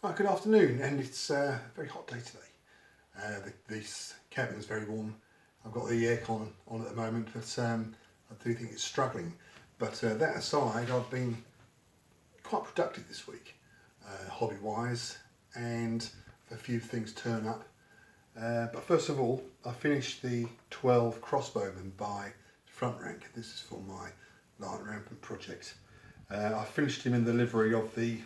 Hi, good afternoon, and it's a very hot day today. This cabin is very warm. I've got the aircon on at the moment, but I do think it's struggling. But that aside, I've been quite productive this week, hobby-wise, and a few things turn up. But first of all, I finished the 12 crossbowmen by Front Rank. This is for my Light Rampant project. I finished him in the livery of the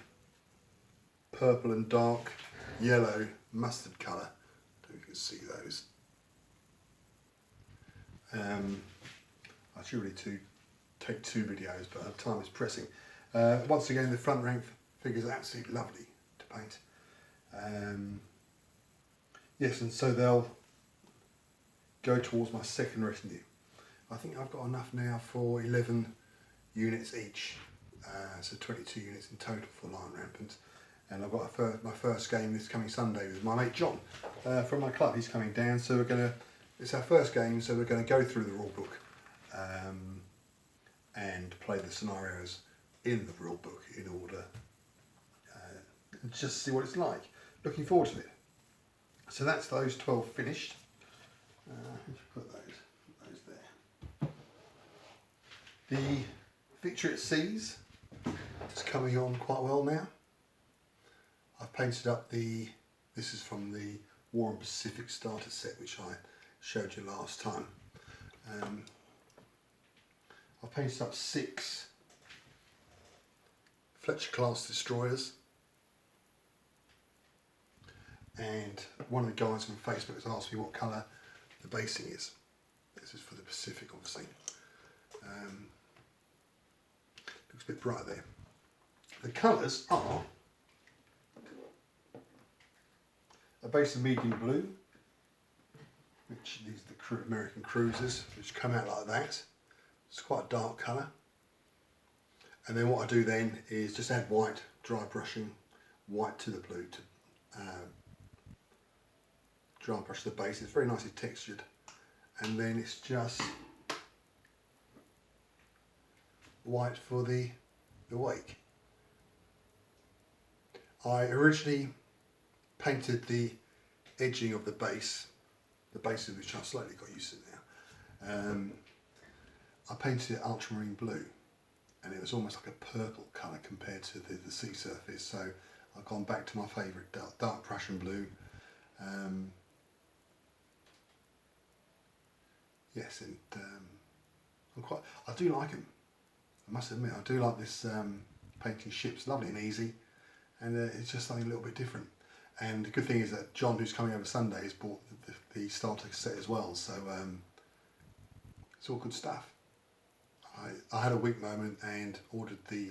purple and dark yellow mustard colour. I don't know if you can see those. I should really take two videos, but time is pressing. Once again, the Front Rank figures are absolutely lovely to paint. Yes, and so they'll go towards my second retinue. I think I've got enough now for 11 units each, so 22 units in total for Light Rampant. And I've got my first game this coming Sunday with my mate John from my club. He's coming down, so it's our first game, so we're going to go through the rule book and play the scenarios in the rule book in order and just see what it's like. Looking forward to it. So that's those 12 finished. Let's put those there. The Victory at Seas is coming on quite well now. I've painted up this is from the War and Pacific starter set, which I showed you last time. I've painted up 6 Fletcher class destroyers, and one of the guys on Facebook has asked me what colour the basing is. This is for the Pacific, obviously. Looks a bit bright there. The colours are a base of medium blue, which these are the American Cruisers, which come out like that. It's quite a dark colour. And then what I do then is just add white, dry brushing white to the blue to dry brush the base. It's very nicely textured, and then it's just white for the wake. I originally painted the edging of the base of which I've slightly got used to now. I painted it ultramarine blue, and it was almost like a purple colour compared to the sea surface, so I've gone back to my favourite dark Prussian blue. Yes, and I do like them. I must admit, I do like this painting ships, lovely and easy, and it's just something a little bit different. And the good thing is that John, who's coming over Sunday, has bought the starter set as well, so it's all good stuff. I had a weak moment and ordered the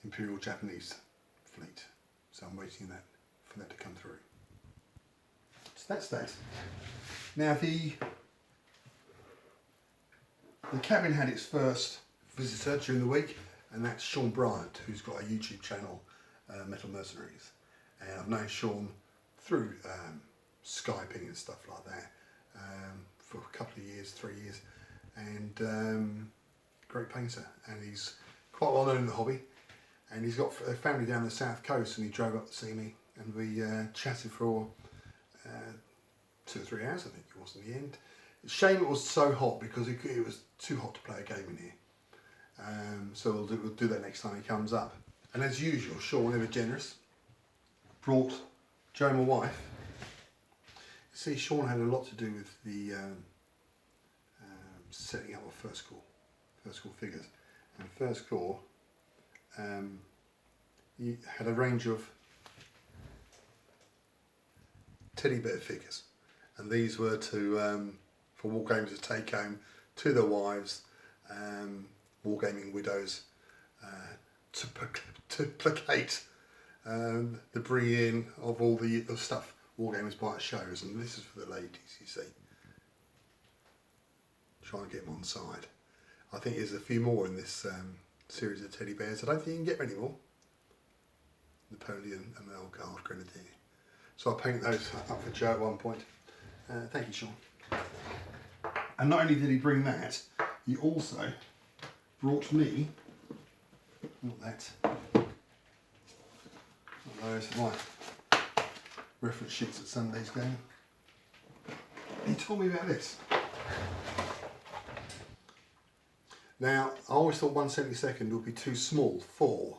Imperial Japanese fleet, so I'm waiting for that to come through. So that's that. Now the cabin had its first visitor during the week, and that's Sean Bryant, who's got a YouTube channel, Metal Mercenaries. And I've known Sean through Skyping and stuff like that for a couple of years, 3 years, and great painter, and he's quite well known in the hobby, and he's got a family down the south coast, and he drove up to see me, and we chatted for 2 or 3 hours, I think it was in the end. Shame it was so hot, because it was too hot to play a game in here. So we'll do that next time he comes up. And as usual, Sean, ever generous, brought Joe, my wife. You see, Sean had a lot to do with the setting up of First Corps figures. And First Corps, he had a range of teddy bear figures, and these were for wargamers to take home to their wives, wargaming widows, to placate the bring-in of all the stuff wargamers buy at shows, and this is for the ladies, you see. Try and get them on side. I think there's a few more in this series of teddy bears. I don't think you can get many more. Napoleon and the Old Guard Grenadier. So I'll paint those up for Joe at one point. Thank you, Sean. And not only did he bring that, he also brought me, not that, not those, my reference sheets at Sunday's game. He told me about this. Now, I always thought 1/72 would be too small for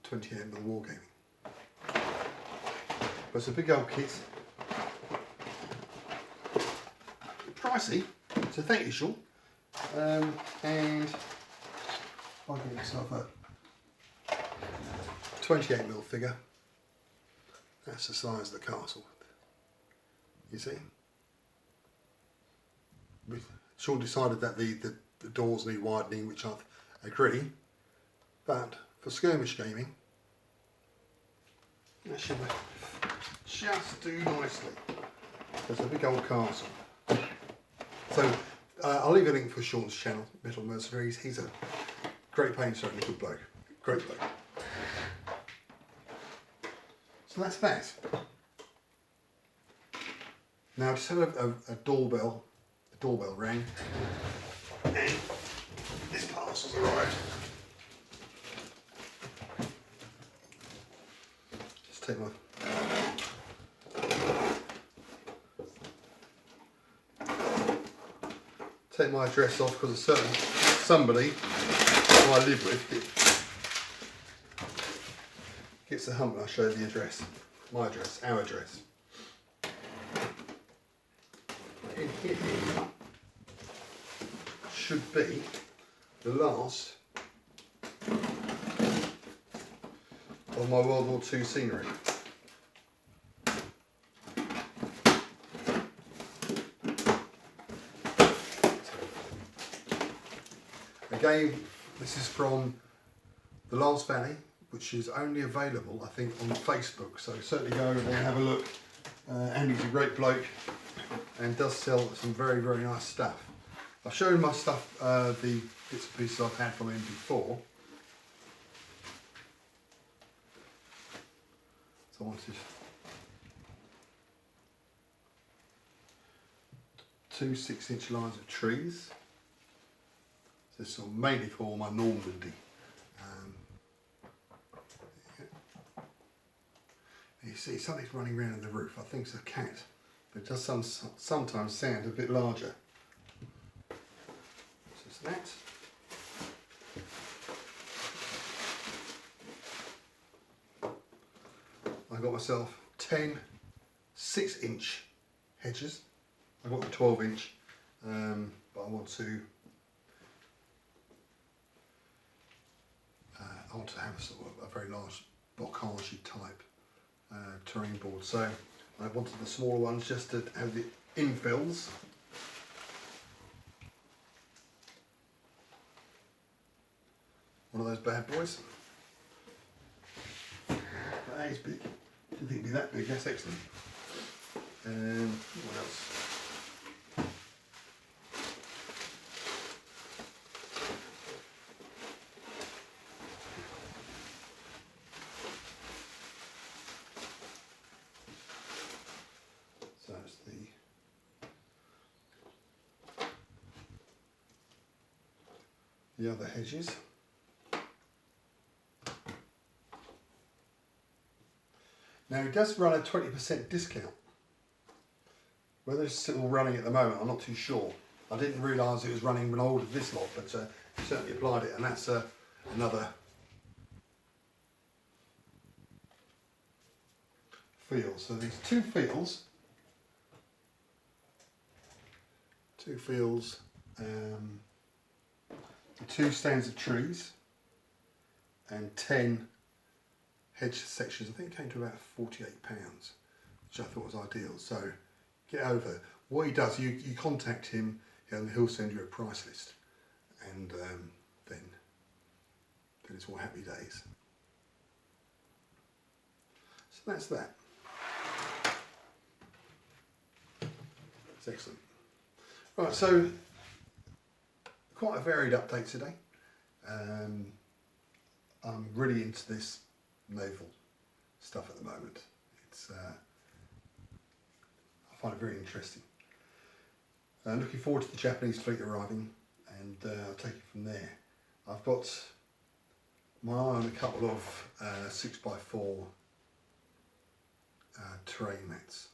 28mm wargaming. But it's a big old kit. Pricey, so thank you, Sean. And I'll give myself a 28mm figure. That's the size of the castle. You see? Sean decided that the doors need widening, which I agree. But for skirmish gaming, that should just do nicely. There's a big old castle. So I'll leave a link for Sean's channel, Metal Mercenaries. He's a great painter and a good bloke. Great bloke. So that's that. Now I just had a doorbell. The doorbell rang. And this parcel's arrived. Just take my address off because a certain somebody who I live with gets the hump and I'll show you the address. My address, our address. In here should be the last of my World War II scenery. Again, this is from The Last Valley, which is only available, I think, on Facebook. So certainly go over there and have a look. Andy's a great bloke and does sell some very, very nice stuff. I've shown my stuff, the bits and pieces I've had from him before. So I wanted 2 6-inch lines of trees. This is mainly for my Normandy. You see something's running around in the roof. I think it's a cat, but it does sometimes sound a bit larger. So it's that. I got myself 10 6-inch hedges. I got the 12-inch, but I want to have a sort of a very large bocage type terrain board. So I wanted the smaller ones just to have the infills. One of those bad boys. That is big. Didn't think it'd be that big. That's excellent. What else? So it's the other hedges. Now it does run a 20% discount. Whether it's still running at the moment, I'm not too sure. I didn't realise it was running when I ordered this lot, but it certainly applied it, and that's another field. So these two fields, the 2 stands of trees, and 10 hedge sections. I think it came to about £48, which I thought was ideal. So get over. What he does, you contact him and he'll send you a price list, and then it's all happy days. So that's that. It's excellent. Right, so quite a varied update today. I'm really into this naval stuff at the moment. It's I find it very interesting. Looking forward to the Japanese fleet arriving, and I'll take it from there. I've got my eye on a couple of 6x4 terrain mats.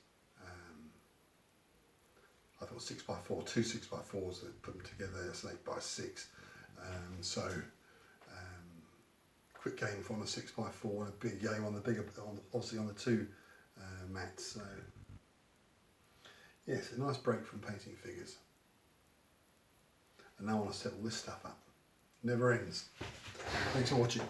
I thought 6x4, two 6x4s that put them together, it's an 8x6. Quick game for on a 6x4 and a big game on the bigger, obviously on the two mats. So yes, a nice break from painting figures. And now I want to set all this stuff up. Never ends. Thanks for watching.